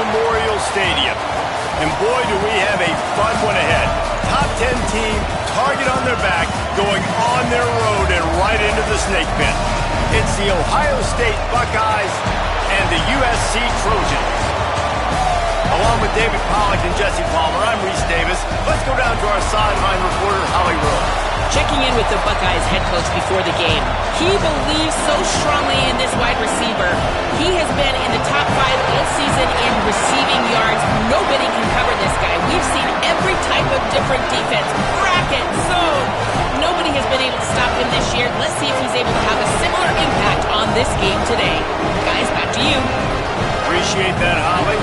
Memorial Stadium. And boy, do we have a fun one ahead. Top 10 team, target on their back, going on their road and right into the snake pit. It's the Ohio State Buckeyes and the USC Trojans. Along with David Pollack and Jesse Palmer, I'm Reese Davis. Let's go down to our sideline reporter, Holly Rose. Checking in with the Buckeyes head coach before the game. He believes so strongly in this wide receiver. He has been in the top 5 all season in receiving yards. Nobody can cover this guy. We've seen every type of different defense. Bracket, zone. Nobody has been able to stop him this year. Let's see if he's able to have a similar impact on this game today. Guys, back to you. Appreciate that, Holly.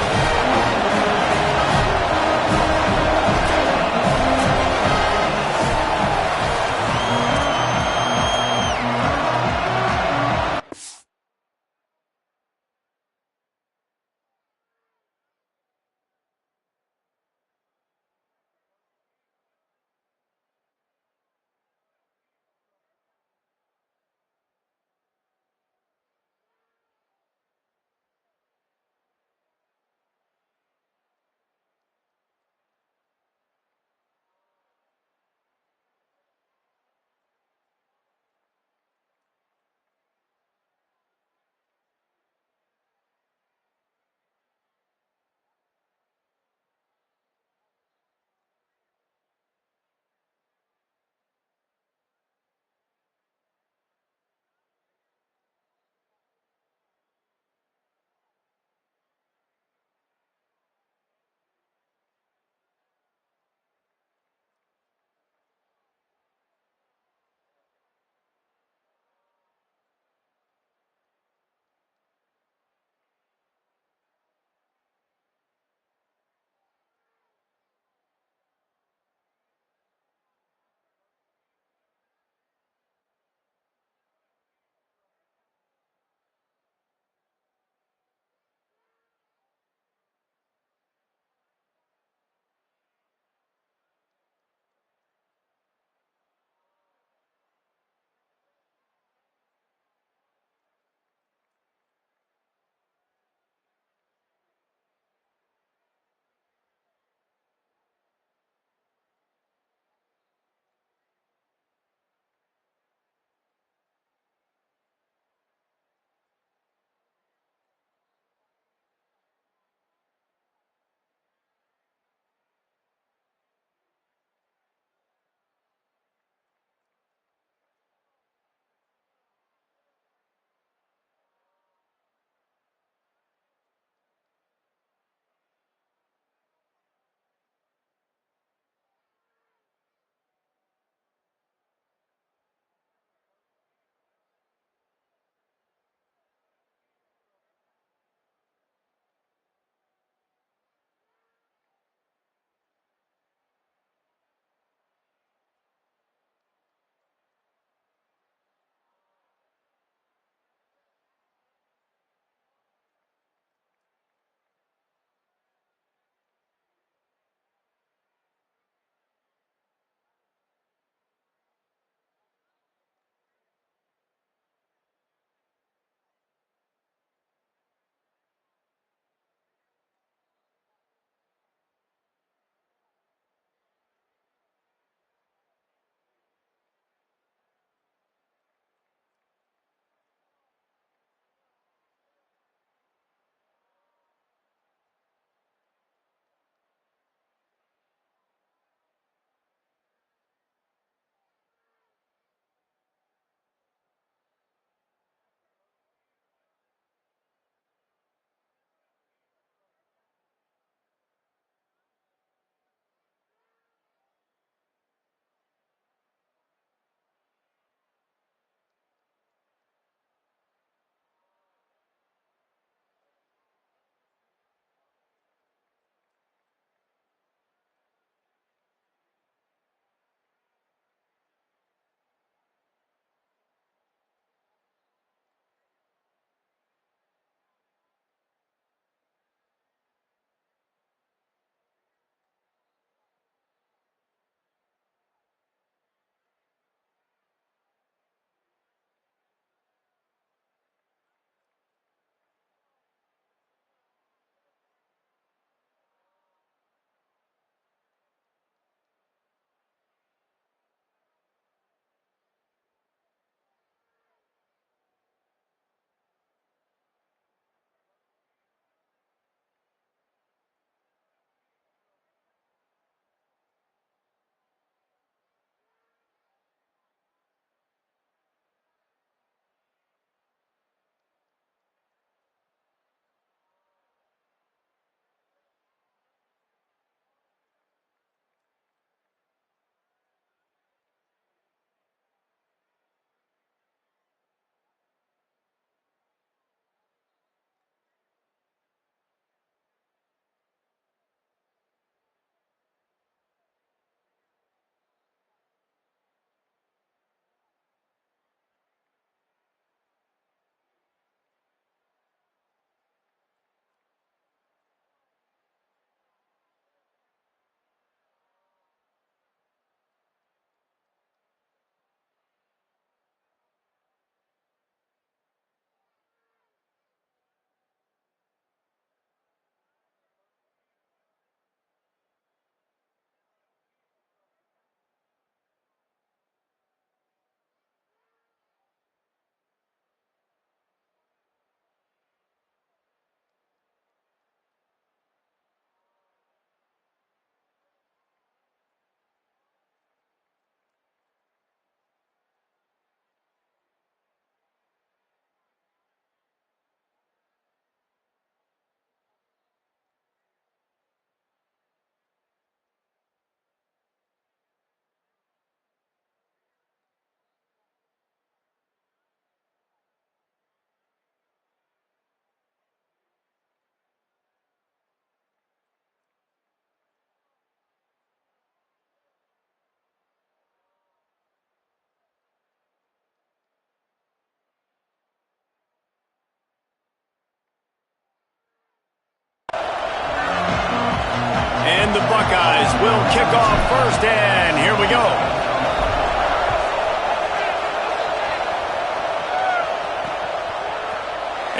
Buckeyes will kick off first, and here we go.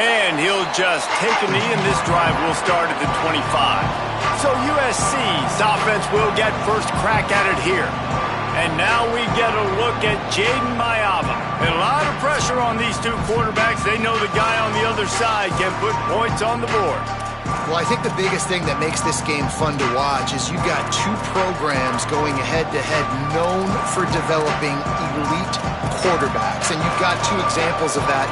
And he'll just take a knee, and this drive will start at the 25. So USC's offense will get first crack at it here. And now we get a look at Jaden Mayava. And a lot of pressure on these two quarterbacks. They know the guy on the other side can put points on the board. Well, I think the biggest thing that makes this game fun to watch is you've got two programs going head-to-head known for developing elite quarterbacks. And you've got two examples of that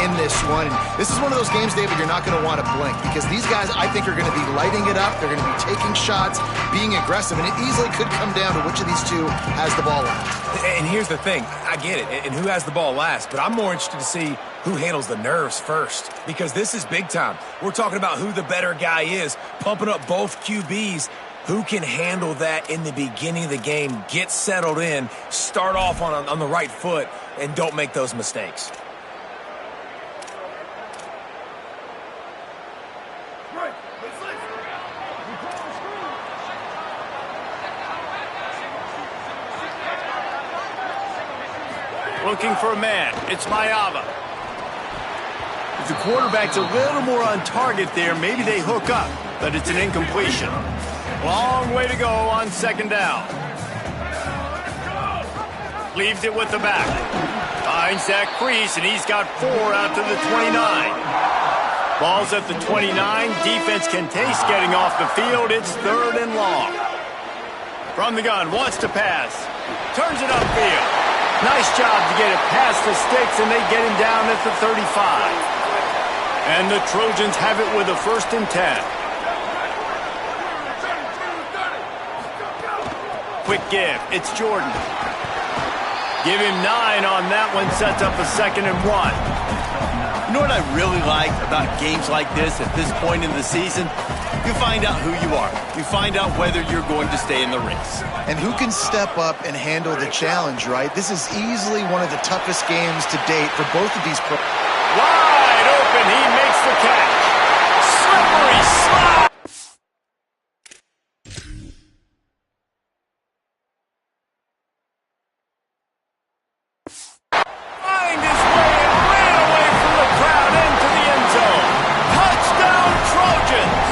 in this one. This is one of those games, David, you're not going to want to blink because these guys, I think, are going to be lighting it up. They're going to be taking shots, being aggressive, and it easily could come down to which of these two has the ball last. And here's the thing. I get it, and who has the ball last, but I'm more interested to see who handles the nerves first because this is big time. We're talking about who the better guy is, pumping up both QBs. Who can handle that in the beginning of the game, get settled in, start off on the right foot, and don't make those mistakes. Looking for a man. It's Mayava. If the quarterback's a little more on target there, maybe they hook up, but it's an incompletion. Long way to go on second down. Leaves it with the back. Finds that crease, and he's got 4 out to the 29. Ball's at the 29. Defense can taste getting off the field. It's 3rd and long. From the gun, wants to pass. Turns it upfield. Nice job to get it past the sticks, and they get him down at the 35. And the Trojans have it with a 1st and 10. Quick give. It's Jordan. Give him 9 on that one. Sets up a 2nd and 1. You know what I really like about games like this at this point in the season? You find out who you are. You find out whether you're going to stay in the race. And who can step up and handle the challenge, right? This is easily one of the toughest games to date for both of these pros. Wide open. He makes the catch. Slippery slide. Find his way and ran away from the crowd into the end zone. Touchdown, Trojans.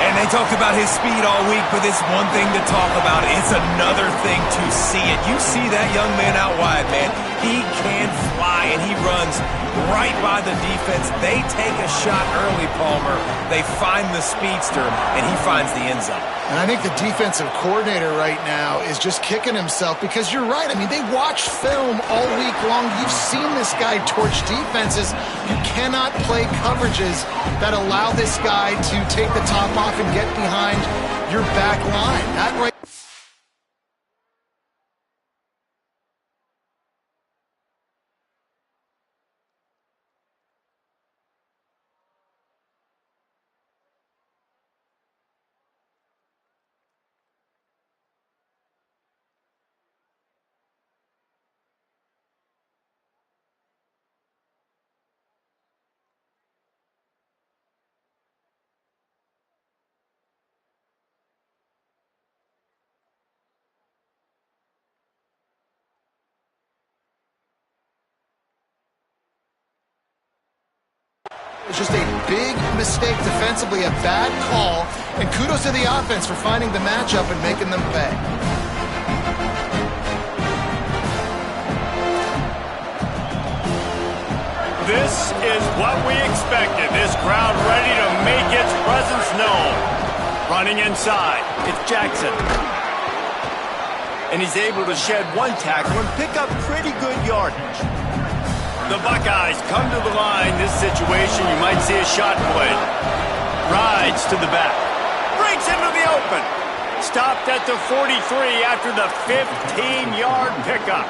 And they talked about his speed all week, but it's one thing to talk about. It's another thing to see it. You see that young man out wide, man. He can fly, and he runs right by the defense. They take a shot early, Palmer. They find the speedster, and he finds the end zone. And I think the defensive coordinator right now is just kicking himself because you're right. I mean, they watched film all week long. You've seen this guy torch defenses. You cannot play coverages that allow this guy to take the top off and get behind your back line. That right. It's just a big mistake defensively, a bad call, and kudos to the offense for finding the matchup and making them pay. This is what we expected. This crowd ready to make its presence known. Running inside, it's Jackson. And he's able to shed 1 tackle and pick up pretty good yardage. The Buckeyes come to the line. This situation, you might see a shot play. Rides to the back. Breaks into the open. Stopped at the 43 after the 15-yard pickup.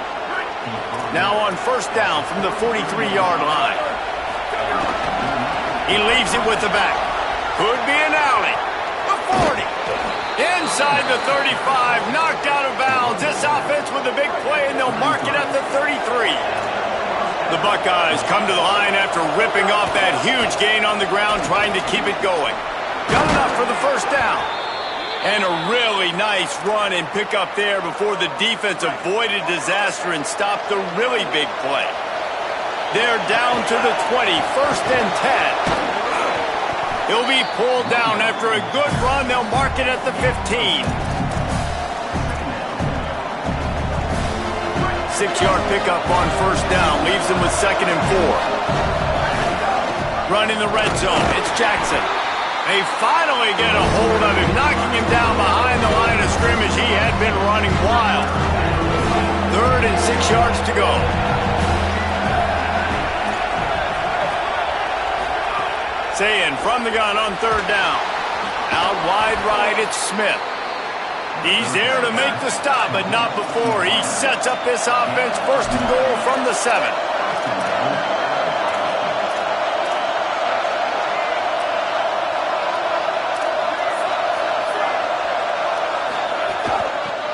Now on 1st down from the 43-yard line. He leaves it with the back. Could be an alley. The 40. Inside the 35. Knocked out of bounds. This offense with a big play, and they'll mark it at the 33. The Buckeyes come to the line after ripping off that huge gain on the ground, trying to keep it going. Got enough for the 1st down. And a really nice run and pick up there before the defense avoided disaster and stopped the really big play. They're down to the 20, 1st and 10. He'll be pulled down after a good run. They'll mark it at the 15. 6-yard pickup on 1st down. Leaves them with 2nd and 4. Run in the red zone. It's Jackson. They finally get a hold of him, knocking him down behind the line of scrimmage. He had been running wild. 3rd and 6 yards to go. Saying from the gun on 3rd down. Out wide right, it's Smith. He's there to make the stop, but not before. He sets up this offense, 1st and goal from the 7.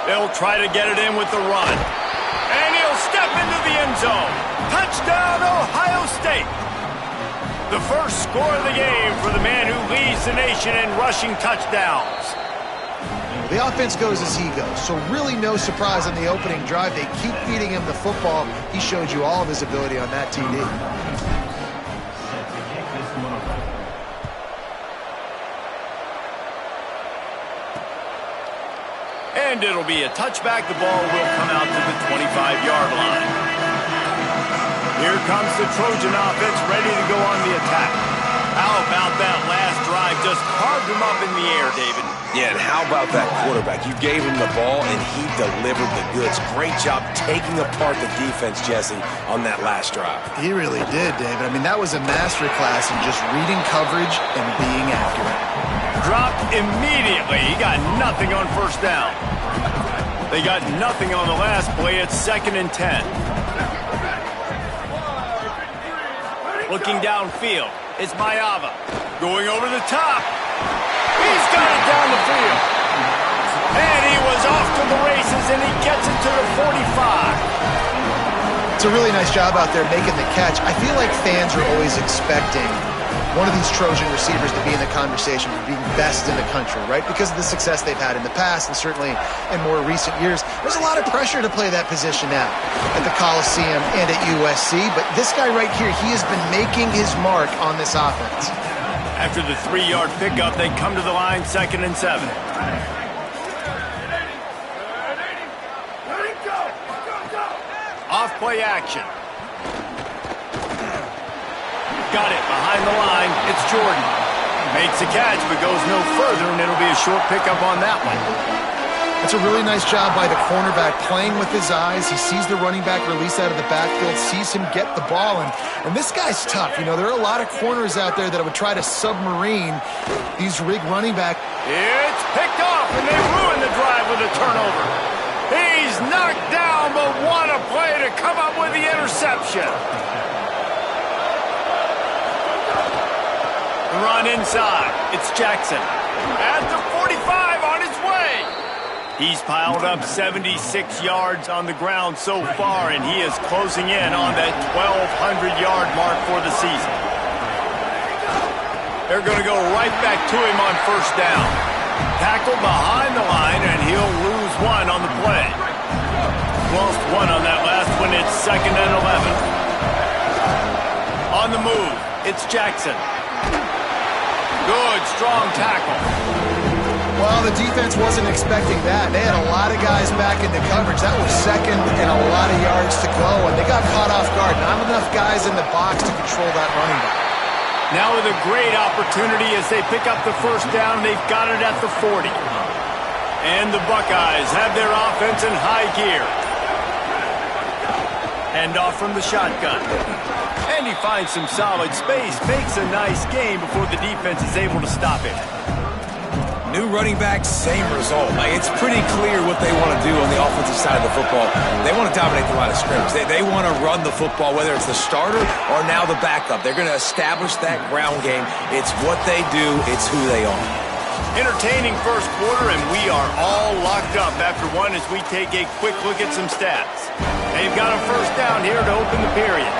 They'll try to get it in with the run. And he'll step into the end zone. Touchdown, Ohio State. The first score of the game for the man who leads the nation in rushing touchdowns. The offense goes as he goes, so really no surprise on the opening drive. They keep feeding him the football. He showed you all of his ability on that TD. And it'll be a touchback. The ball will come out to the 25-yard line. Here comes the Trojan offense ready to go on the attack. How about that last drive? Just carved him up in the air, David. Yeah, and how about that quarterback? You gave him the ball, and he delivered the goods. Great job taking apart the defense, Jesse, on that last drive. He really did, David. I mean, that was a masterclass in just reading coverage and being accurate. Dropped immediately. He got nothing on 1st down. They got nothing on the last play. It's 2nd and 10. Looking downfield. It's Mayava. Going over the top. He's got it down the field. And he was off to the races, and he gets it to the 45. It's a really nice job out there making the catch. I feel like fans are always expecting one of these Trojan receivers to be in the conversation for being best in the country, right? Because of the success they've had in the past and certainly in more recent years. There's a lot of pressure to play that position now at the Coliseum and at USC, but this guy right here, he has been making his mark on this offense. After the 3-yard pickup, they come to the line, 2nd and 7. Off play action. Got it behind the line. It's Jordan. Makes the catch, but goes no further, and it'll be a short pickup on that one. It's a really nice job by the cornerback playing with his eyes. He sees the running back release out of the backfield, sees him get the ball, and this guy's tough. You know, there are a lot of corners out there that would try to submarine these rig running back. It's picked off, and they ruin the drive with a turnover. He's knocked down, but what a play to come up with the interception. The run inside. It's Jackson. At the 45 on his way. He's piled up 76 yards on the ground so far, and he is closing in on that 1,200-yard mark for the season. They're going to go right back to him on 1st down. Tackled behind the line, and he'll lose one on the play. Lost one on that last one. It's 2nd and 11. On the move, it's Jackson. Good, strong tackle. Well, the defense wasn't expecting that. They had a lot of guys back into coverage. That was 2nd and a lot of yards to go, and they got caught off guard. Not enough guys in the box to control that running back. Now with a great opportunity as they pick up the 1st down, they've got it at the 40. And the Buckeyes have their offense in high gear. Hand off from the shotgun. And he finds some solid space, makes a nice game before the defense is able to stop him. New running back, same result. Like, it's pretty clear what they want to do on the offensive side of the football. They want to dominate the line of scrimmage. They want to run the football, whether it's the starter or now the backup. They're going to establish that ground game. It's what they do. It's who they are. Entertaining first quarter, and we are all locked up after one as we take a quick look at some stats. They've got a 1st down here to open the period.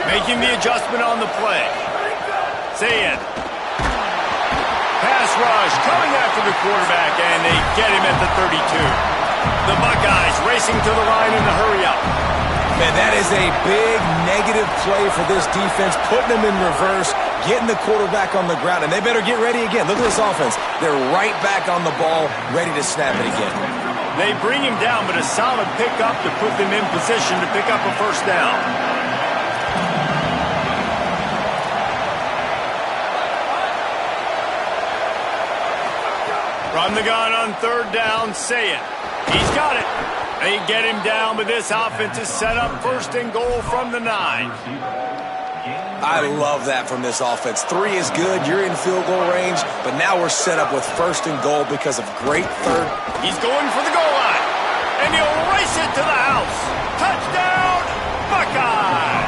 Making the adjustment on the play. Sayed. after the quarterback, and they get him at the 32. The Buckeyes racing to the line in the hurry-up. Man, that is a big negative play for this defense, putting them in reverse, getting the quarterback on the ground, and they better get ready again. Look at this offense. They're right back on the ball, ready to snap it again. They bring him down, but a solid pickup to put them in position to pick up a first down. From the gun on third down, say it. He's got it. They get him down, but this offense is set up first and goal from the 9. I love that from this offense. 3 is good. You're in field goal range, but now we're set up with first and goal because of great third. He's going for the goal line, and he'll race it to the house. Touchdown, Buckeyes!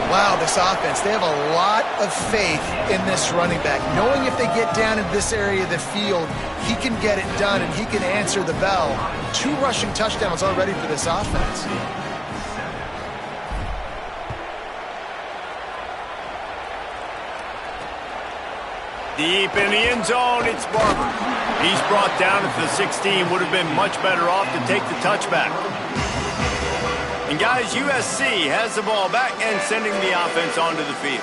Wow, this offense, they have a lot of faith in this running back. Knowing if they get down in this area of the field, he can get it done and he can answer the bell. 2 rushing touchdowns already for this offense. Deep in the end zone, it's Barber. He's brought down at the 16. Would have been much better off to take the touchback. And guys, USC has the ball back and sending the offense onto the field.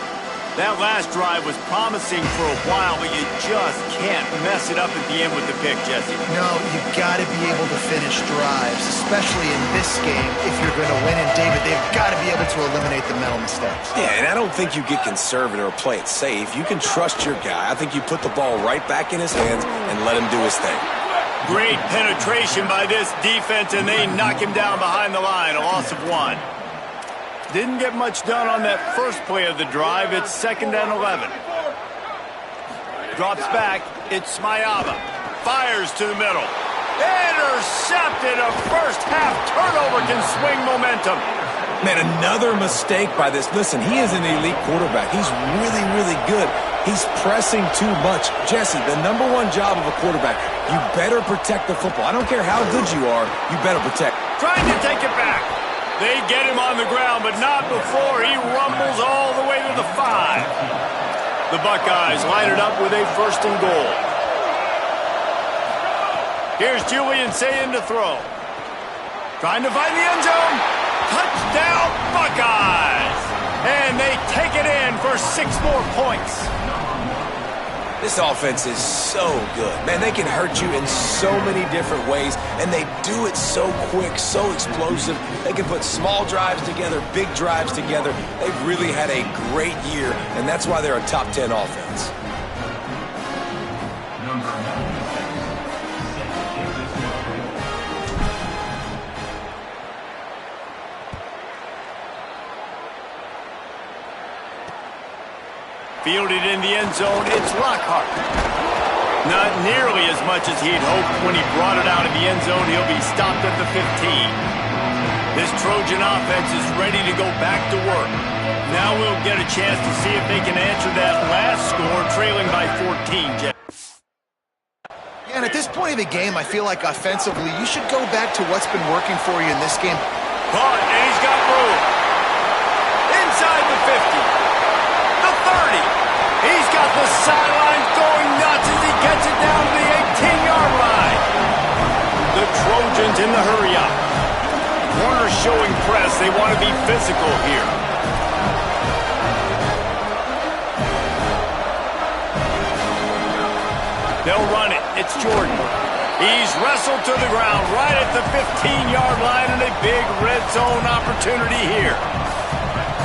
That last drive was promising for a while, but you just can't mess it up at the end with the pick, Jesse. No, you've got to be able to finish drives, especially in this game if you're going to win. And David, they've got to be able to eliminate the mental mistakes. Yeah, and I don't think you get conservative or play it safe. You can trust your guy. I think you put the ball right back in his hands and let him do his thing. Great penetration by this defense, and they knock him down behind the line, a loss of 1. Didn't get much done on that first play of the drive. It's 2nd and 11. Drops back. It's Smayaba. Fires to the middle. Intercepted. A first-half turnover can swing momentum. Man, another mistake by this. Listen, he is an elite quarterback. He's really, really good. He's pressing too much. Jesse, the #1 job of a quarterback, you better protect the football. I don't care how good you are, you better protect. Trying to take it back. They get him on the ground, but not before he rumbles all the way to the 5. The Buckeyes line it up with a first and goal. Here's Julian Sayin to throw. Trying to find the end zone. Touchdown, Buckeyes! And they take it in for 6 more points. This offense is so good. Man, they can hurt you in so many different ways, and they do it so quick, so explosive. They can put small drives together, big drives together. They've really had a great year, and that's why they're a top 10 offense. Fielded in the end zone, it's Lockhart. Not nearly as much as he'd hoped when he brought it out of the end zone. He'll be stopped at the 15. This Trojan offense is ready to go back to work. Now we'll get a chance to see if they can answer that last score, trailing by 14, Jeff. And at this point of the game, I feel like offensively, you should go back to what's been working for you in this game. Caught, and he's got room. Inside the 50. The 30. He's got the sidelines going nuts as he gets it down to the 18-yard line. The Trojans in the hurry-up. Corner showing press. They want to be physical here. They'll run it. It's Jordan. He's wrestled to the ground right at the 15-yard line and a big red zone opportunity here.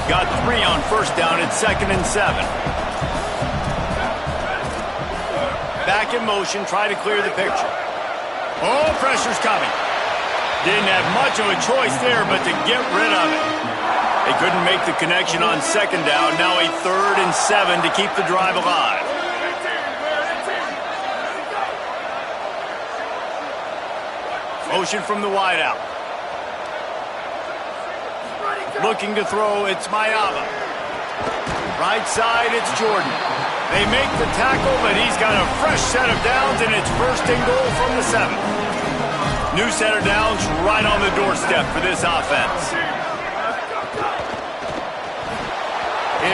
Got 3 on first down. It's 2nd and 7. Back in motion, try to clear the picture. Oh, pressure's coming. Didn't have much of a choice there, but to get rid of it. They couldn't make the connection on 2nd down. Now a 3rd and 7 to keep the drive alive. Motion from the wideout. Looking to throw, it's Mayaba. Right side, it's Jordan. They make the tackle, but he's got a fresh set of downs, and it's 1st and goal from the 7. New set of downs right on the doorstep for this offense.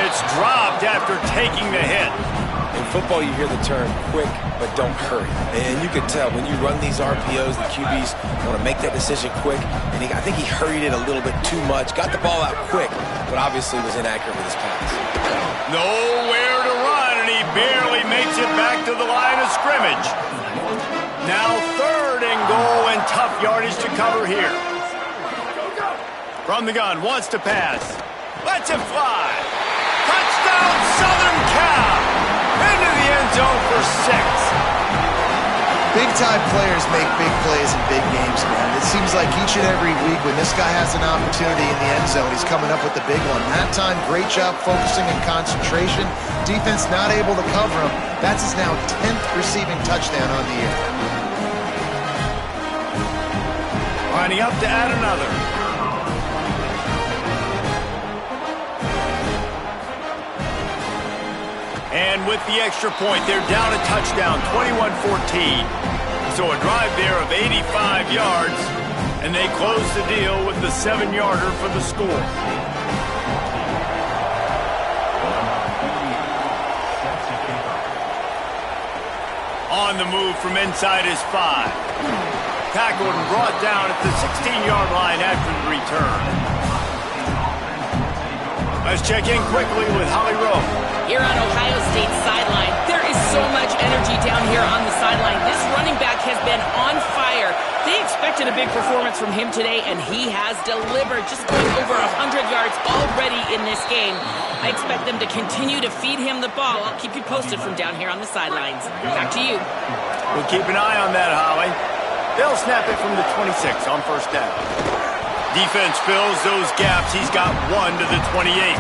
It's dropped after taking the hit. And football, you hear the term quick, but don't hurry. And you can tell when you run these RPOs, the QBs want to make that decision quick. And I think he hurried it a little bit too much, got the ball out quick, but obviously was inaccurate with his pass. Nowhere to run, and he barely makes it back to the line of scrimmage. Now 3rd and goal, and tough yardage to cover here. From the gun, wants to pass. Lets it fly. Touchdown, Southern Cal. Into the end zone for 6. Big-time players make big plays in big games, man. It seems like each and every week when this guy has an opportunity in the end zone, he's coming up with the big one. That time, great job focusing and concentration. Defense not able to cover him. That's his now 10th receiving touchdown on the year. Lining up to add another. And with the extra point, they're down a touchdown, 21-14. So a drive there of 85 yards, and they close the deal with the 7-yarder for the score. On the move from inside his 5. Tackled and brought down at the 16-yard line after the return. Let's check in quickly with Holly Rowe. Here on Ohio State's sideline, there is so much energy down here on the sideline. This running back has been on fire. They expected a big performance from him today, and he has delivered, just going over 100 yards already in this game. I expect them to continue to feed him the ball. I'll keep you posted from down here on the sidelines. Back to you. We'll keep an eye on that, Holly. They'll snap it from the 26 on 1st down. Defense fills those gaps. He's got 1 to the 28.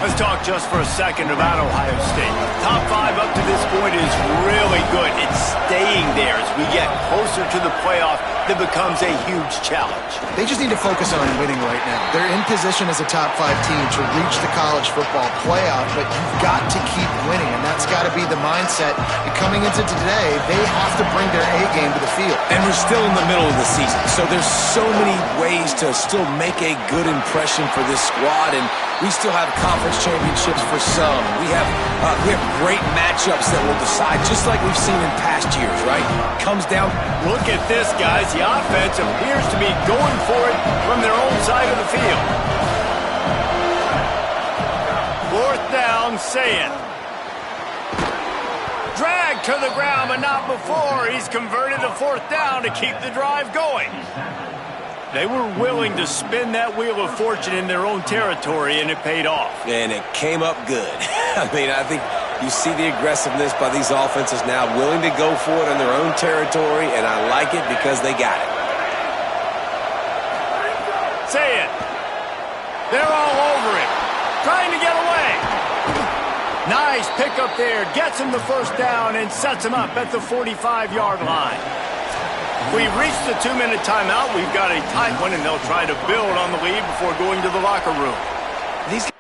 Let's talk just for a second about Ohio State. Top 5 up to this point is really good. It's staying there as we get closer to the playoff that becomes a huge challenge. They just need to focus on winning right now. They're in position as a top 5 team to reach the college football playoff, but you've got to keep winning, and that's got to be the mindset. And coming into today, they have to bring their A game to the field. And we're still in the middle of the season, so there's so many ways to still make a good impression for this squad, and we still have conference championships for some. We have great matchups that will decide, just like we've seen in past years, right? Comes down. Look at this, guys. The offense appears to be going for it from their own side of the field. 4th down, say it. Drag to the ground, but not before. He's converted the 4th down to keep the drive going. They were willing to spin that wheel of fortune in their own territory, and it paid off. And it came up good. I mean, I think you see the aggressiveness by these offenses now, willing to go for it in their own territory, and I like it because they got it. Say it. They're all over it, trying to get away. Nice pickup there. Gets him the 1st down and sets him up at the 45-yard line. We've reached the 2-minute timeout. We've got a tight one, and they'll try to build on the lead before going to the locker room. These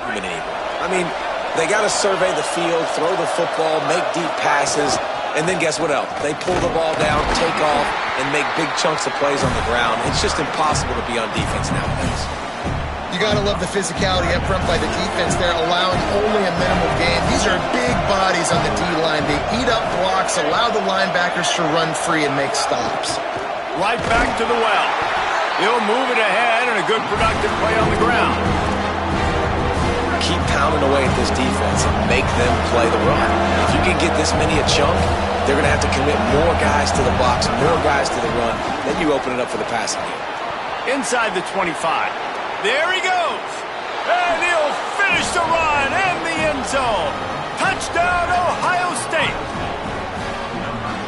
human anymore. I mean, they got to survey the field, throw the football, make deep passes, and then guess what else? They pull the ball down, take off, and make big chunks of plays on the ground. It's just impossible to be on defense nowadays. You got to love the physicality up front by the defense there, allowing only a minimal gain. These are big bodies on the D-line. They eat up blocks, allow the linebackers to run free and make stops. Right back to the well. He'll move it ahead and a good productive play on the ground. Keep pounding away at this defense and make them play the run. If you can get this many a chunk, they're going to have to commit more guys to the box, more guys to the run. Then you open it up for the passing game. Inside the 25. There he goes. And he'll finish the run in the end zone. Touchdown, Ohio State.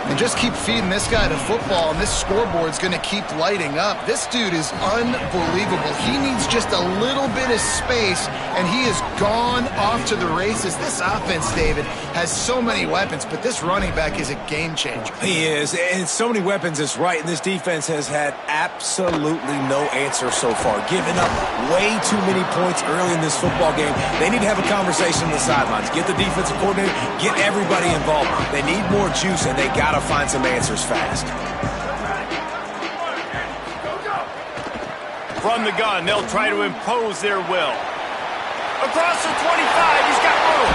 And just keep feeding this guy the football, and this scoreboard's going to keep lighting up. This dude is unbelievable. He needs just a little bit of space, and he is gone off to the races. This offense, David, has so many weapons, but this running back is a game changer. He is, and so many weapons is right, and this defense has had absolutely no answer so far. Giving up way too many points early in this football game. They need to have a conversation on the sidelines. Get the defensive coordinator, get everybody involved. They need more juice, and they got to find some answers fast. From the gun, they'll try to impose their will. Across the 25, he's got room.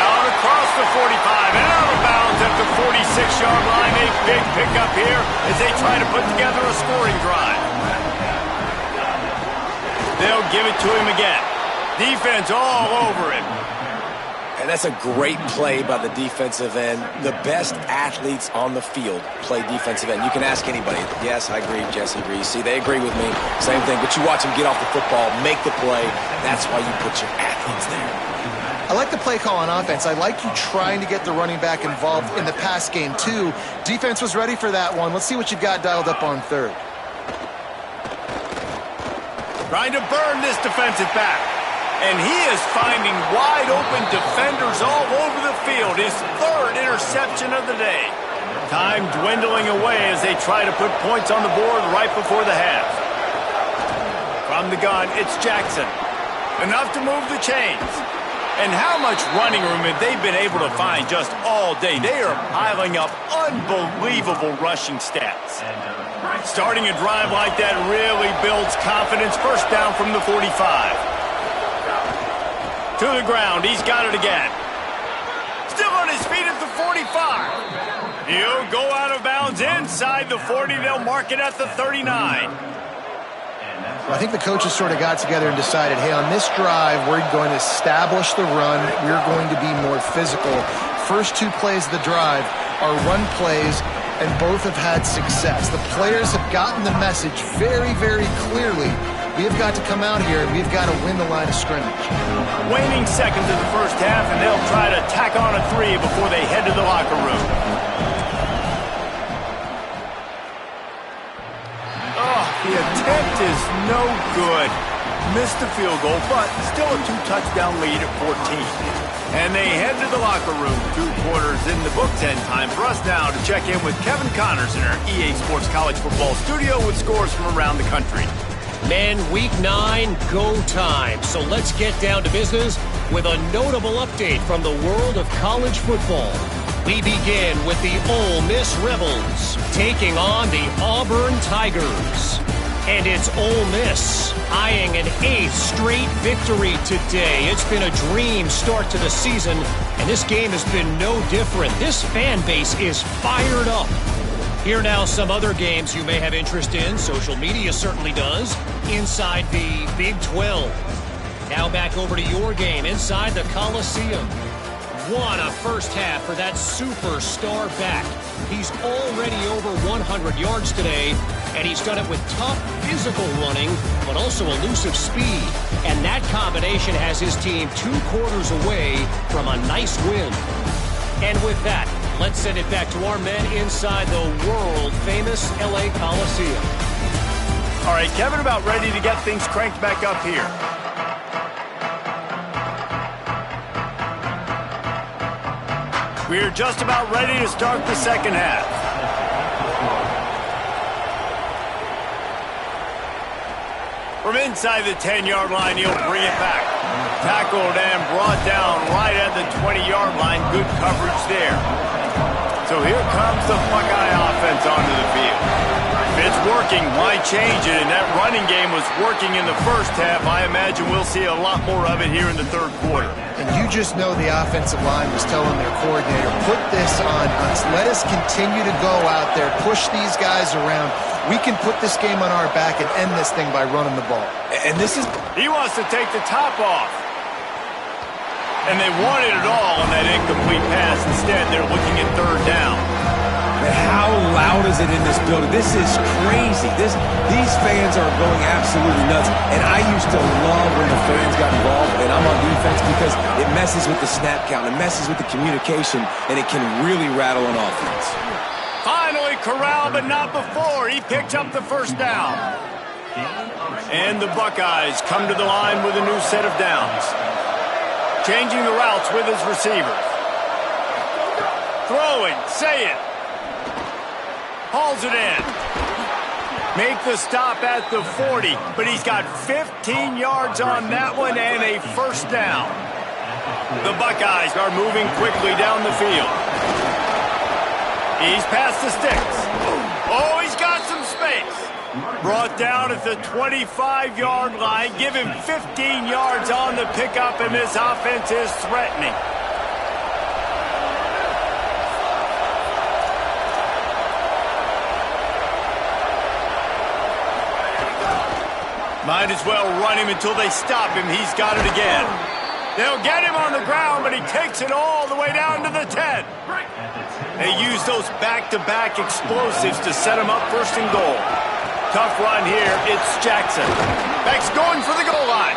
Out across the 45 and out of bounds at the 46-yard line. A big pickup here as they try to put together a scoring drive. They'll give it to him again. Defense all over him. And that's a great play by the defensive end. The best athletes on the field play defensive end. You can ask anybody. Yes, I agree. Jesse agrees. See, they agree with me. Same thing. But you watch them get off the football, make the play. That's why you put your athletes there. I like the play call on offense. I like you trying to get the running back involved in the pass game, too. Defense was ready for that one. Let's see what you've got dialed up on third. Trying to burn this defensive back. And he is finding wide-open defenders all over the field. His third interception of the day. Time dwindling away as they try to put points on the board right before the half. From the gun, it's Jackson. Enough to move the chains. And how much running room have they been able to find just all day? They are piling up unbelievable rushing stats. Starting a drive like that really builds confidence. First down from the 45. To the ground, he's got it again. Still on his feet at the 45. He'll go out of bounds inside the 40. They'll mark it at the 39. I think the coaches sort of got together and decided, hey, on this drive, we're going to establish the run. We're going to be more physical. First two plays of the drive are run plays, and both have had success. The players have gotten the message very, very clearly. We have got to come out here, and we've got to win the line of scrimmage. Waning seconds in the first half, and they'll try to tack on a three before they head to the locker room. Oh, the attempt is no good. Missed the field goal, but still a two-touchdown lead at 14. And they head to the locker room. 2 quarters in the books, and time for us now to check in with Kevin Connors in our EA Sports College Football studio with scores from around the country. Men, week 9, go time. So let's get down to business with a notable update from the world of college football. We begin with the Ole Miss Rebels taking on the Auburn Tigers. And it's Ole Miss eyeing an 8th straight victory today. It's been a dream start to the season, and this game has been no different. This fan base is fired up. Here now some other games you may have interest in. Social media certainly does. Inside the Big 12. Now back over to your game inside the Coliseum. What a first half for that superstar back. He's already over 100 yards today, and he's done it with tough physical running, but also elusive speed. And that combination has his team 2 quarters away from a nice win. And with that, let's send it back to our men inside the world-famous LA Coliseum. All right, Kevin, about ready to get things cranked back up here. We're just about ready to start the second half. From inside the 10-yard line, he'll bring it back. Tackled and brought down right at the 20-yard line. Good coverage there. So here comes the Buckeye offense onto the field. If it's working, why change it? And that running game was working in the first half. I imagine we'll see a lot more of it here in the third quarter. And you just know the offensive line was telling their coordinator, put this on us. Let us continue to go out there, push these guys around. We can put this game on our back and end this thing by running the ball. And this is... He wants to take the top off. And they wanted it all on that incomplete pass. Instead, they're looking at third down. How loud is it in this building? This is crazy. These fans are going absolutely nuts. And I used to love when the fans got involved, and I'm on defense, because it messes with the snap count, it messes with the communication, and it can really rattle an offense. Finally corralled, but not before. He picked up the first down. And the Buckeyes come to the line with a new set of downs. Changing the routes with his receivers. Throwing, say it. Hauls it in. Make the stop at the 40, but he's got 15 yards on that one and a first down. The Buckeyes are moving quickly down the field. He's past the sticks. Oh, he's got some space. Brought down at the 25-yard line. Give him 15 yards on the pickup, and this offense is threatening. Might as well run him until they stop him. He's got it again. They'll get him on the ground, but he takes it all the way down to the 10. They use those back-to-back explosives to set him up first and goal. Tough run here. It's Jackson. Beck's going for the goal line.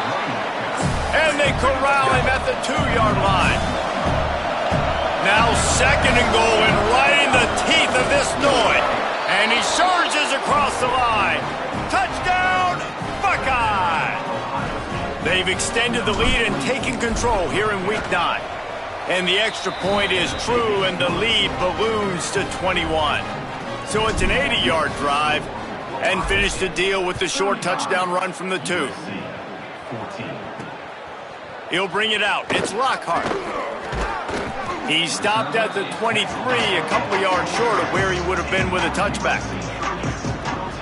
And they corral him at the 2-yard line. Now second and goal, and right in the teeth of this noise. And he surges across the line. Touchdown, Buckeye! They've extended the lead and taken control here in Week 9. And the extra point is true, and the lead balloons to 21. So it's an 80-yard drive, and finish the deal with the short touchdown run from the 2. He'll bring it out. It's Lockhart. He stopped at the 23, a couple of yards short of where he would have been with a touchback.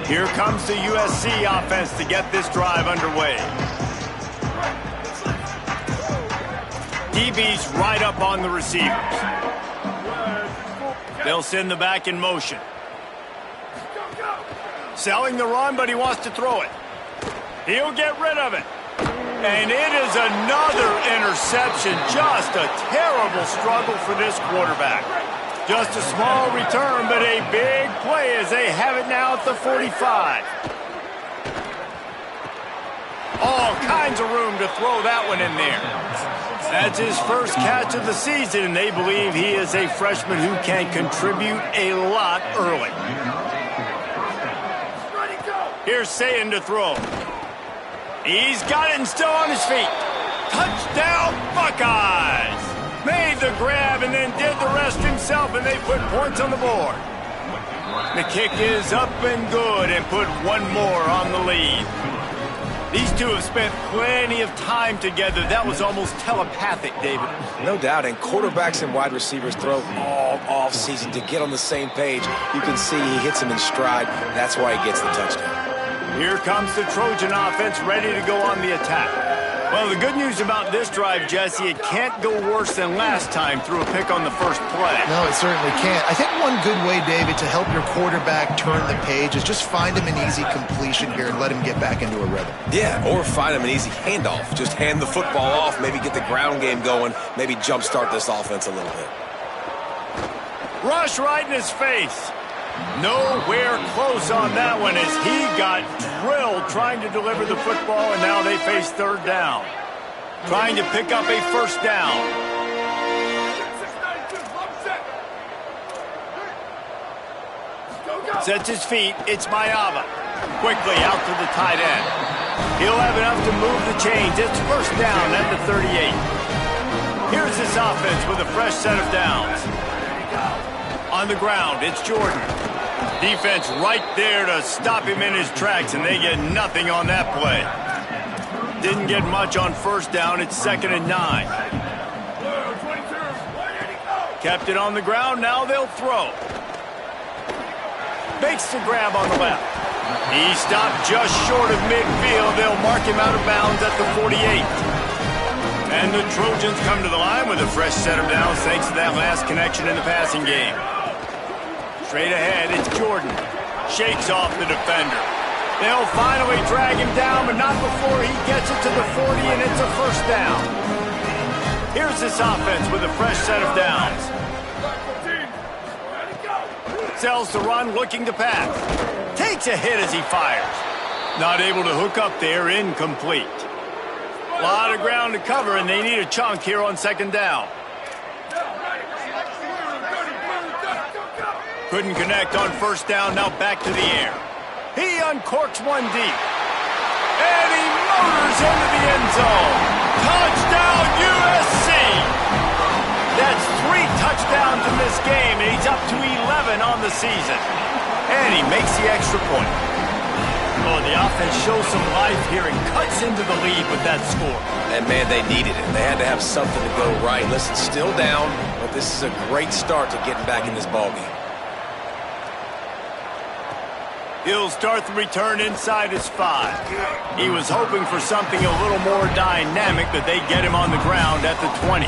Here comes the USC offense to get this drive underway. DB's right up on the receivers. They'll send the back in motion. Selling the run, but he wants to throw it. He'll get rid of it. And it is another interception. Just a terrible struggle for this quarterback. Just a small return, but a big play as they have it now at the 45. All kinds of room to throw that one in there. That's his first catch of the season, and they believe he is a freshman who can contribute a lot early. Here's Sayin to throw. He's got it and still on his feet. Touchdown, Buckeyes! Made the grab and then did the rest himself, and they put points on the board. The kick is up and good, and put one more on the lead. These two have spent plenty of time together. That was almost telepathic, David. No doubt, and quarterbacks and wide receivers throw all off-season to get on the same page. You can see he hits him in stride. That's why he gets the touchdown. Here comes the Trojan offense ready to go on the attack. Well, the good news about this drive, Jesse, it can't go worse than last time through a pick on the first play. No, it certainly can't. I think one good way, David, to help your quarterback turn the page is just find him an easy completion here and let him get back into a rhythm. Yeah, or find him an easy handoff. Just hand the football off, maybe get the ground game going, maybe jumpstart this offense a little bit. Rush right in his face. Nowhere close on that one as he got drilled trying to deliver the football, and now they face third down. Trying to pick up a first down. Sets his feet. It's Mayava. Quickly out to the tight end. He'll have enough to move the chains. It's first down at the 38. Here's this offense with a fresh set of downs. On the ground, it's Jordan. Defense right there to stop him in his tracks, and they get nothing on that play. Didn't get much on first down. It's 2nd and 9. Kept it on the ground. Now they'll throw. Makes the grab on the left. He stopped just short of midfield. They'll mark him out of bounds at the 48. And the Trojans come to the line with a fresh set of downs thanks to that last connection in the passing game. Straight ahead, it's Jordan. Shakes off the defender. They'll finally drag him down, but not before he gets it to the 40, and it's a first down. Here's this offense with a fresh set of downs. Sells the run, looking to pass. Takes a hit as he fires. Not able to hook up there, incomplete. A lot of ground to cover, and they need a chunk here on 2nd down. Couldn't connect on first down, now back to the air. He uncorks one deep. And he motors into the end zone. Touchdown, USC! That's 3 touchdowns in this game, and he's up to 11 on the season. And he makes the extra point. Oh, the offense shows some life here and cuts into the lead with that score. And, man, they needed it. They had to have something to go right. Listen, still down, but this is a great start to getting back in this ballgame. He'll start the return inside his 5. He was hoping for something a little more dynamic, but they get him on the ground at the 20.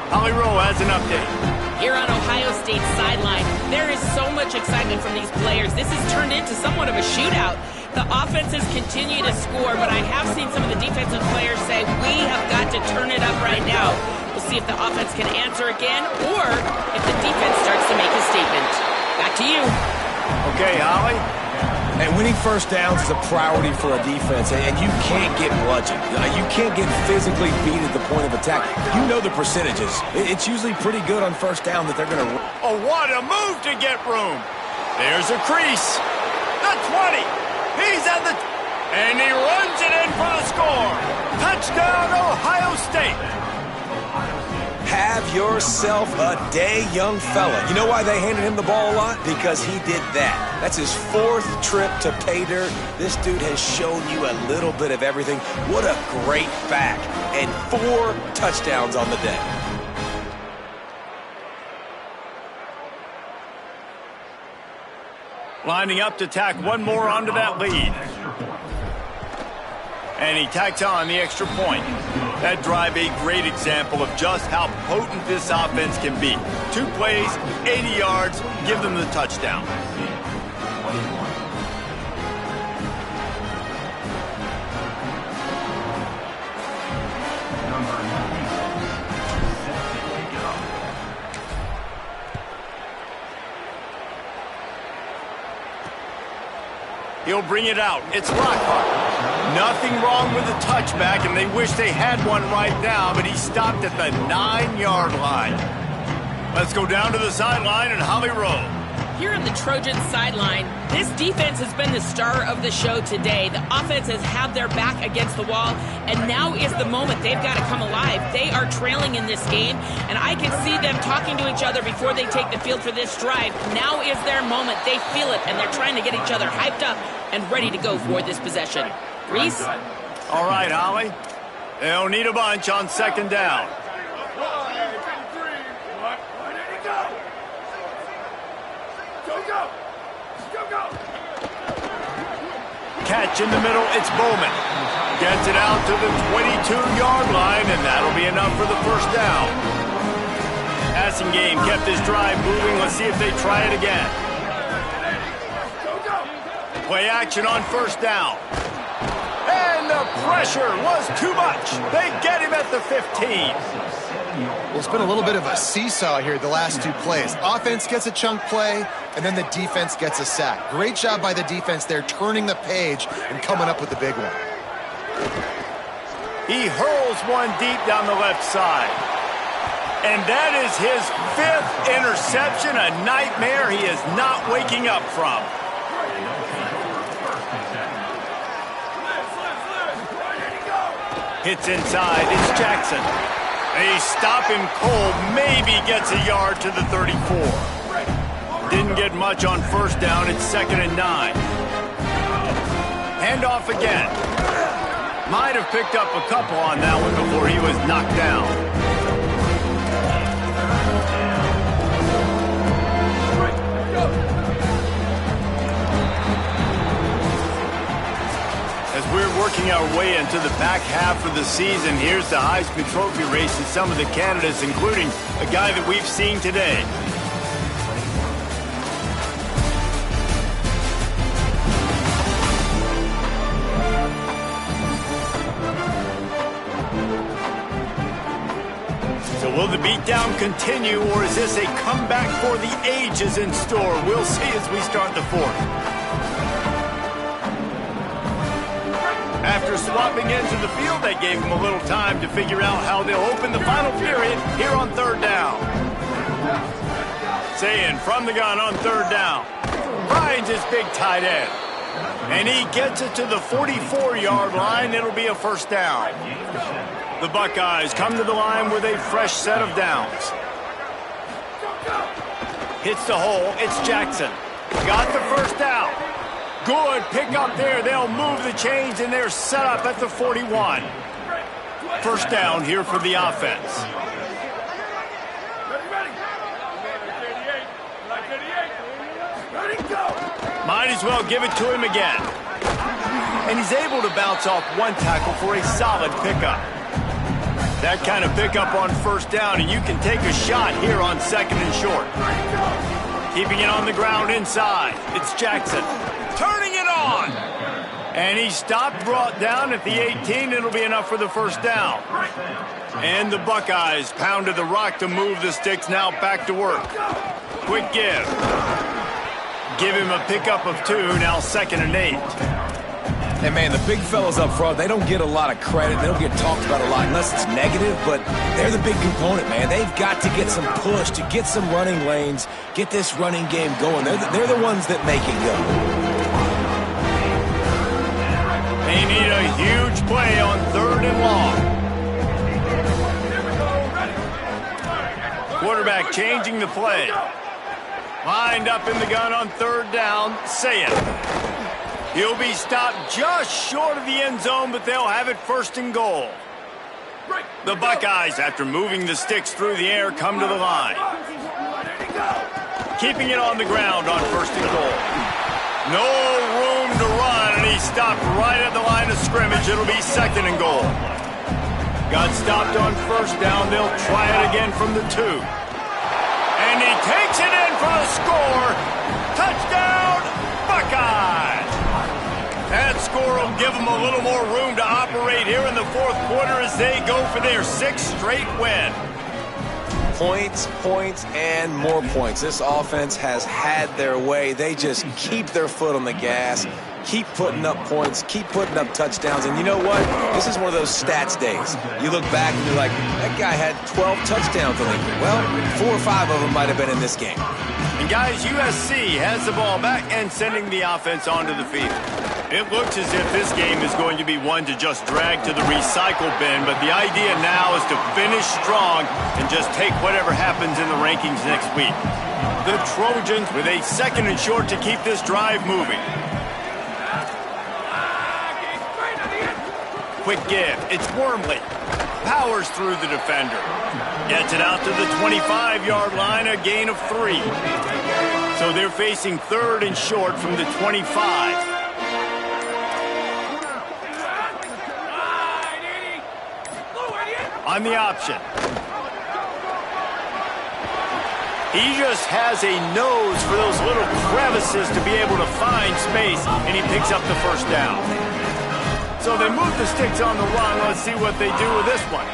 Holly Rowe has an update. Here on Ohio State's sideline, there is so much excitement from these players. This has turned into somewhat of a shootout. The offenses continue to score, but I have seen some of the defensive players say, we have got to turn it up right now. We'll see if the offense can answer again, or if the defense starts to make a statement. Back to you. Okay, Holly. And winning first downs is a priority for a defense, and you can't get bludgeoned. You can't get physically beat at the point of attack. You know the percentages. It's usually pretty good on first down that they're going to... Oh, what a move to get room. There's a crease. The 20. He's at the... And he runs it in for the score. Touchdown, Ohio State. Have yourself a day, young fella. You know why they handed him the ball a lot? Because he did that. That's his 4th trip to pay dirt. This dude has shown you a little bit of everything. What a great back. And 4 touchdowns on the day. Lining up to tack one more onto that lead. And he tacks on the extra point. That drive a great example of just how potent this offense can be. 2 plays, 80 yards, give them the touchdown. He'll bring it out. It's Lockhart. Nothing wrong with the touchback, and they wish they had one right now, but he stopped at the 9-yard line. Let's go down to the sideline and Holly Rowe. Here on the Trojans sideline, this defense has been the star of the show today. The offense has had their back against the wall, and now is the moment they've got to come alive. They are trailing in this game, and I can see them talking to each other before they take the field for this drive. Now is their moment. They feel it, and they're trying to get each other hyped up and ready to go for this possession. Reese? All right, Holly. They'll need a bunch on 2nd down. Catch in the middle, it's Bowman. Gets it out to the 22-yard line, and that'll be enough for the first down. Passing game kept this drive moving. Let's see if they try it again. Play action on first down. And the pressure was too much. They get him at the 15. Well, it's been a little bit of a seesaw here the last 2 plays. Offense gets a chunk play, and then the defense gets a sack. Great job by the defense there, turning the page and coming up with the big one. He hurls one deep down the left side. And that is his 5th interception, a nightmare he is not waking up from. Hits inside, it's Jackson. They stop him cold, maybe gets a yard to the 34. Didn't get much on first down, it's 2nd and 9. Handoff again. Might have picked up a couple on that one before he was knocked down. As we're working our way into the back half of the season, here's the Heisman Trophy race and some of the candidates, including a guy that we've seen today. So will the beatdown continue, or is this a comeback for the ages in store? We'll see as we start the fourth. After swapping into the field, that gave him a little time to figure out how they'll open the final period here on third down. Saying from the gun on third down. Finds his big tight end. And he gets it to the 44-yard line. It'll be a first down. The Buckeyes come to the line with a fresh set of downs. Hits the hole. It's Jackson. Got the first down. Good pick up there. They'll move the chains, and they're set up at the 41. First down here for the offense. Might as well give it to him again. And he's able to bounce off one tackle for a solid pickup. That kind of pickup on first down, and you can take a shot here on second and short. Keeping it on the ground inside. It's Jackson. Turning it on. And he stopped, brought down at the 18. It'll be enough for the first down. And the Buckeyes pounded the rock to move the sticks. Now back to work. Quick give. Give him a pickup of 2. Now 2nd and 8. Hey, man, the big fellas up front, they don't get a lot of credit. They don't get talked about a lot unless it's negative, but they're the big component, man. They've got to get some push, to get some running lanes, get this running game going. They're the ones that make it go. They need a huge play on third and long. Quarterback changing the play. Lined up in the gun on third down. Say it. He'll be stopped just short of the end zone, but they'll have it first and goal. The Buckeyes, after moving the sticks through the air, come to the line. Keeping it on the ground on first and goal. No room to run, and he stopped right at the line of scrimmage. It'll be 2nd and goal. Got stopped on first down. They'll try it again from the 2. And he takes it in for the score. Touchdown, Buckeyes! That score will give them a little more room to operate here in the fourth quarter as they go for their 6th straight win. Points, points, and more points. This offense has had their way. They just keep their foot on the gas, keep putting up points, keep putting up touchdowns. And you know what? This is one of those stats days. You look back and you're like, that guy had 12 touchdowns in the game. Well, 4 or 5 of them might have been in this game. And guys, USC has the ball back and sending the offense onto the field. It looks as if this game is going to be one to just drag to the recycle bin, but the idea now is to finish strong and just take whatever happens in the rankings next week. The Trojans with a 2nd and short to keep this drive moving. Quick give. It's Wormley. Powers through the defender. Gets it out to the 25-yard line, a gain of 3. So they're facing 3rd and short from the 25. On the option. He just has a nose for those little crevices to be able to find space, and he picks up the first down. So they move the sticks on the run. Let's see what they do with this one.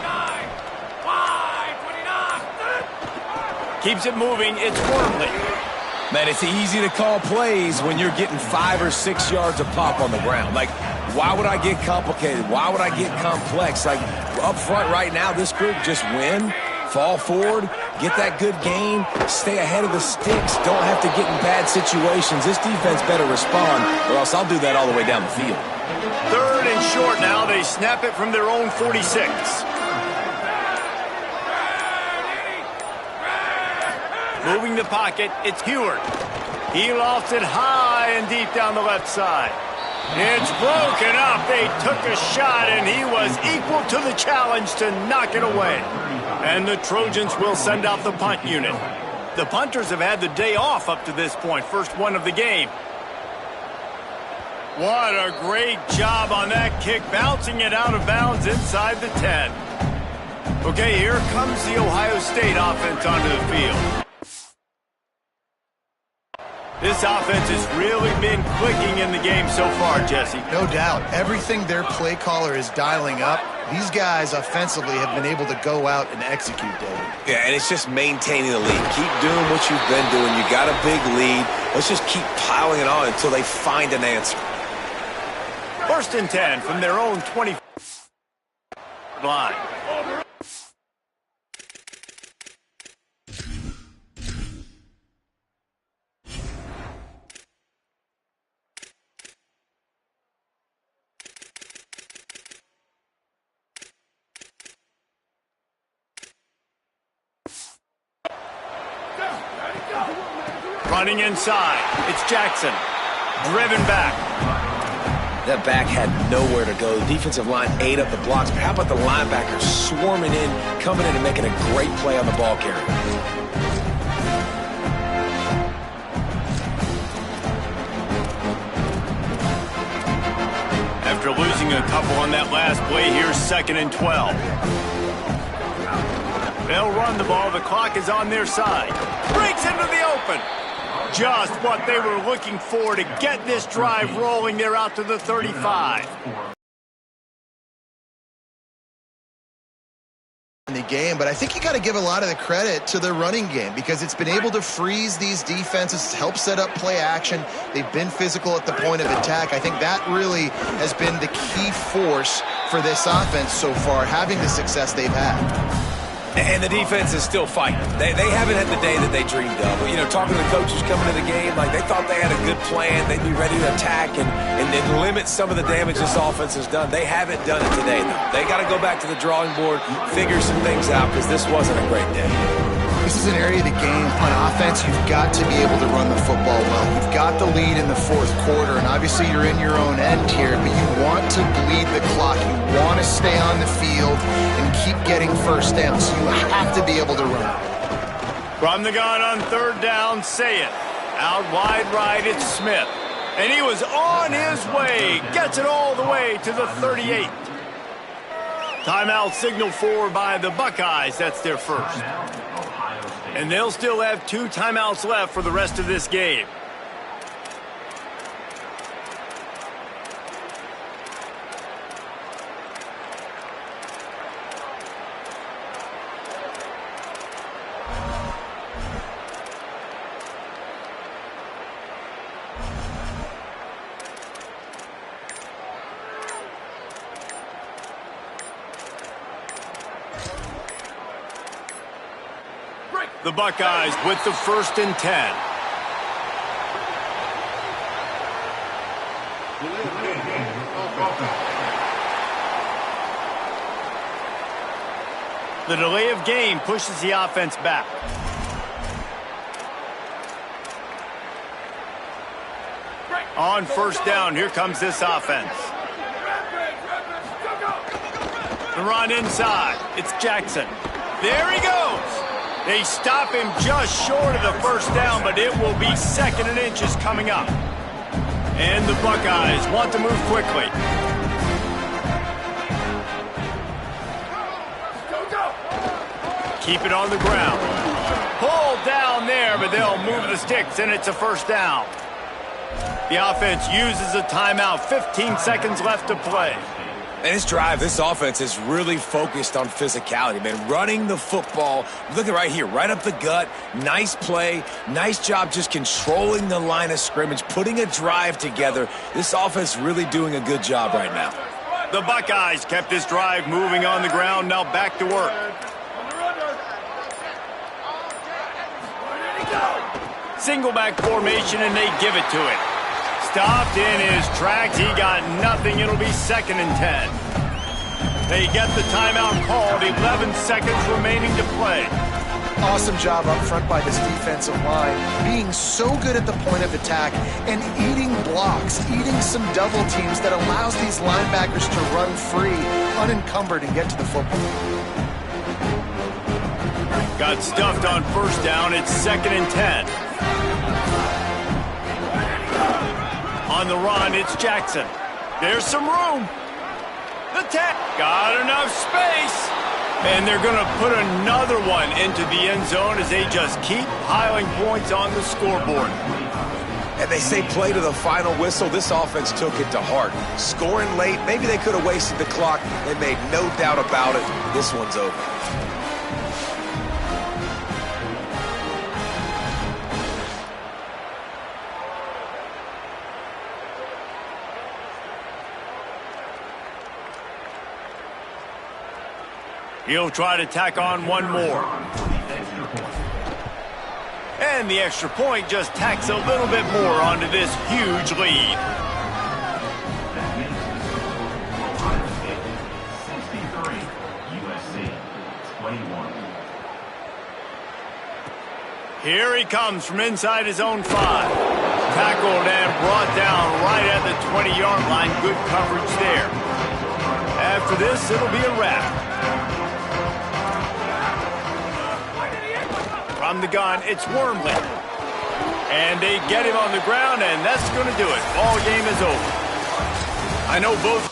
Keeps it moving. It's Wormley. Man, it's easy to call plays when you're getting 5 or 6 yards of pop on the ground. Like, why would I get complicated? Why would I get complex? Like, up front right now, this group just win, fall forward, get that good gain, stay ahead of the sticks, don't have to get in bad situations. This defense better respond, or else I'll do that all the way down the field. 3rd and short now. They snap it from their own 46. Moving the pocket, it's Heward. He lofts it high and deep down the left side. It's broken up. They took a shot, and he was equal to the challenge to knock it away. And the Trojans will send out the punt unit. The punters have had the day off up to this point, first one of the game. What a great job on that kick, bouncing it out of bounds inside the 10. Okay, here comes the Ohio State offense onto the field. This offense has really been clicking in the game so far, Jesse. No doubt. Everything their play caller is dialing up, these guys offensively have been able to go out and execute, David. Yeah, and it's just maintaining the lead. Keep doing what you've been doing. You got a big lead. Let's just keep piling it on until they find an answer. 1st and 10 from their own 20 line. Running inside, it's Jackson, driven back. That back had nowhere to go. The defensive line ate up the blocks, but how about the linebackers swarming in, coming in and making a great play on the ball carrier? After losing a couple on that last play, here's 2nd and 12. They'll run the ball. The clock is on their side. Breaks into the open. Just what they were looking for to get this drive rolling. They're out to the 35. In the game, but I think you got to give a lot of the credit to the running game because it's been able to freeze these defenses, help set up play action. They've been physical at the point of attack. I think that really has been the key force for this offense so far, having the success they've had. And the defense is still fighting. They haven't had the day that they dreamed of. You know, talking to the coaches coming to the game, like they thought they had a good plan. They'd be ready to attack and limit some of the damage this offense has done. They haven't done it today, though. They got to go back to the drawing board, figure some things out, because this wasn't a great day. This is an area of the game on offense you've got to be able to run the football well. You've got the lead in the 4th quarter, and obviously you're in your own end here, but you want to bleed the clock. You want to stay on the field and keep getting first down, so you have to be able to run. From the gun on 3rd down, say it. Out wide right, it's Smith. And he was on his way. Gets it all the way to the 38. Timeout signaled for by the Buckeyes. That's their first. And they'll still have 2 timeouts left for the rest of this game. The Buckeyes with the 1st and 10. The delay of game pushes the offense back. On 1st down, here comes this offense. The run inside. It's Jackson. There he goes. They stop him just short of the 1st down, but it will be 2nd and inches coming up. And the Buckeyes want to move quickly. Keep it on the ground. Pulled down there, but they'll move the sticks, and it's a 1st down. The offense uses a timeout. 15 seconds left to play. And this drive, this offense is really focused on physicality, man. Running the football. Look at right here, right up the gut. Nice play. Nice job just controlling the line of scrimmage, putting a drive together. This offense really doing a good job right now. The Buckeyes kept this drive moving on the ground. Now back to work. Single back formation, and they give it to it. Stopped in his tracks. He got nothing. It'll be 2nd and 10. They get the timeout called. 11 seconds remaining to play. Awesome job up front by this defensive line, being so good at the point of attack and eating blocks, eating some double teams that allows these linebackers to run free, unencumbered, and get to the football. Got stuffed on first down. It's 2nd and 10. On the run, it's Jackson. There's some room. The tap. Got enough space. And they're going to put another one into the end zone as they just keep piling points on the scoreboard. And they say play to the final whistle. This offense took it to heart. Scoring late, maybe they could have wasted the clock. They made no doubt about it. This one's over. He'll try to tack on one more. And the extra point just tacks a little bit more onto this huge lead. Here he comes from inside his own 5. Tackled and brought down right at the 20-yard line. Good coverage there. After this, it'll be a wrap. From the gun, it's Wormley. And they get him on the ground, and that's going to do it. Ball game is over. I know both